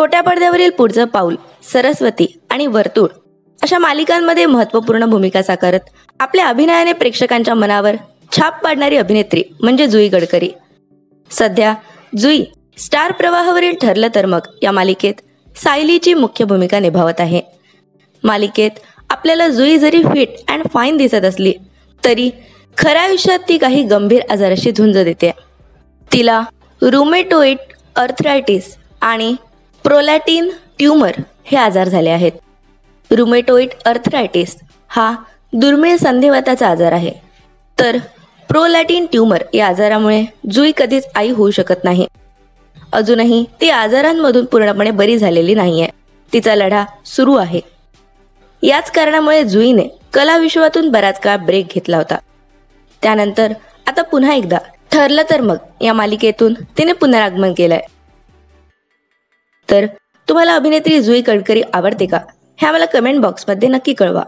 छोट्या पडद्यावरील पुढचं पाऊल, सरस्वती आणि वर्तुळ अशा मालिकांमध्ये महत्त्वपूर्ण भूमिका साकारत आपल्या अभिनयाने प्रेक्षकांच्या मनावर छाप पाडणारी अभिनेत्री म्हणजे जुई गडकरी. सध्या जुई स्टार प्रवाहावरील ठरलं तर मग या मालिकेत सायलीची मुख्य भूमिका निभावत आहे. मालिकेत आपल्याला जुई जरी फिट अँड फाईन दिसत असली तरी खऱ्या आयुष्यात ती काही गंभीर आजाराशी झुंज देते. तिला रुमेटोइड अर्थरायटिस आणि प्रोलॅटिन ट्यूमर हे आजार झाले आहेत. रुमेटोइड अर्थरायटिस हा दुर्मिळ संधिवाताचा आजार आहे, तर प्रोलॅटिन ट्यूमर या आजारामुळे जुई कधीच आई होऊ शकत नाही. अजूनही ती आजारांमधून पूर्णपणे बरी झालेली नाहीये. तिचा लढा सुरू आहे. याच कारणामुळे जुईने कला विश्वातून बराच काळ ब्रेक घेतला होता. त्यानंतर आता पुन्हा एकदा ठरलं तर मग या मालिकेतून तिने पुनरागमन केलंय. तर तुम्हाला अभिनेत्री जुई गडकरी आवडते का हे आम्हाला कमेंट बॉक्समध्ये नक्की कळवा.